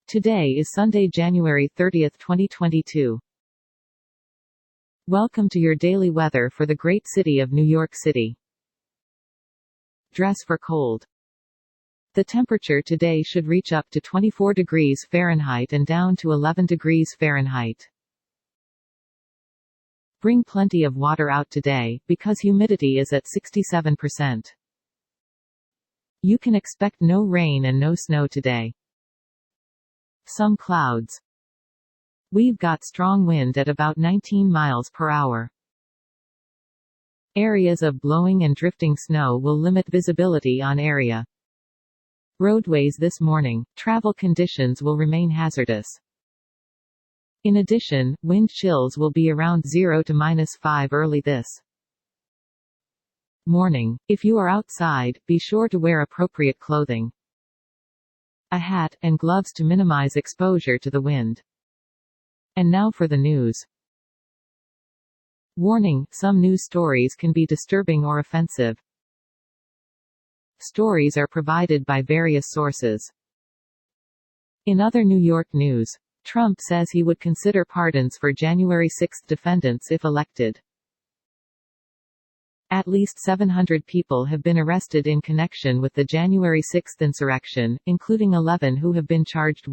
Today is Sunday, January 30, 2022. Welcome to your daily weather for the great city of New York City. Dress for cold. The temperature today should reach up to 24 degrees Fahrenheit and down to 11 degrees Fahrenheit. Bring plenty of water out today, because humidity is at 67%. You can expect no rain and no snow today. Some clouds. We've got strong wind at about 19 miles per hour. Areas of blowing and drifting snow will limit visibility on area. Roadways this morning, travel conditions will remain hazardous. In addition, wind chills will be around 0 to -5 early this morning. If you are outside, be sure to wear appropriate clothing. A hat, and gloves to minimize exposure to the wind. And now for the news. Warning, some news stories can be disturbing or offensive. Stories are provided by various sources. In other New York news, Trump says he would consider pardons for January 6 defendants if elected. At least 700 people have been arrested in connection with the January 6 insurrection, including 11 who have been charged.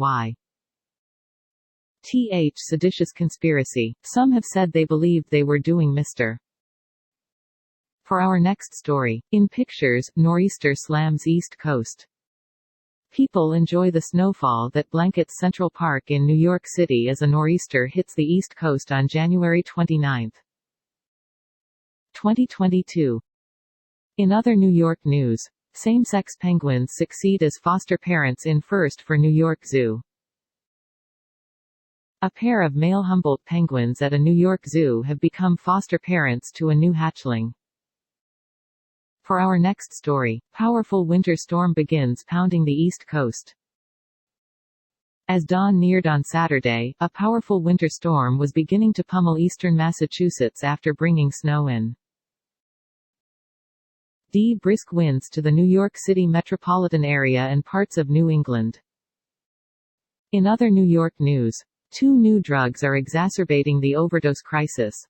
Seditious conspiracy. Some have said they believed they were doing Mr. For our next story, in pictures, nor'easter slams East Coast. People enjoy the snowfall that blankets Central Park in New York City as a nor'easter hits the East Coast on January 29. 2022. In other New York news, same-sex penguins succeed as foster parents in first for New York Zoo. A pair of male Humboldt penguins at a New York zoo have become foster parents to a new hatchling. For our next story, powerful winter storm begins pounding the East Coast. As dawn neared on Saturday, a powerful winter storm was beginning to pummel eastern Massachusetts after bringing snow in. Brisk winds to the New York City metropolitan area and parts of New England. In other New York news, 2 new drugs are exacerbating the overdose crisis.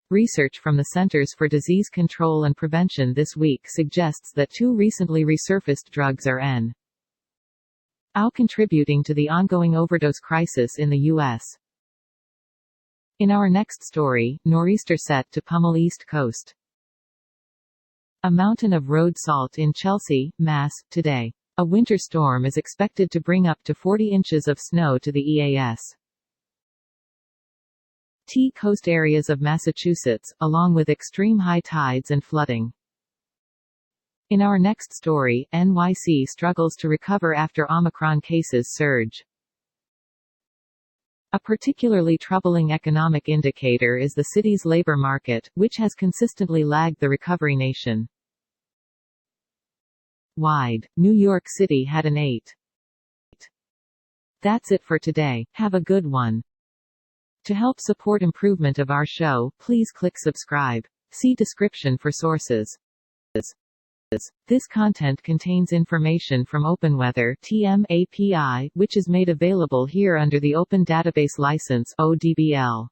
Research from the Centers for Disease Control and Prevention this week suggests that 2 recently resurfaced drugs are contributing to the ongoing overdose crisis in the U.S. In our next story, nor'easter set to pummel East Coast. A mountain of road salt in Chelsea, Mass. Today. A winter storm is expected to bring up to 40 inches of snow to the EAS. Coast areas of Massachusetts, along with extreme high tides and flooding. In our next story, NYC struggles to recover after Omicron cases surge. A particularly troubling economic indicator is the city's labor market, which has consistently lagged the recovery nation. New York City had an 8. That's it for today. Have a good one. To help support improvement of our show, please click subscribe. See description for sources. This content contains information from OpenWeather (TM API), which is made available here under the Open Database License (ODBL).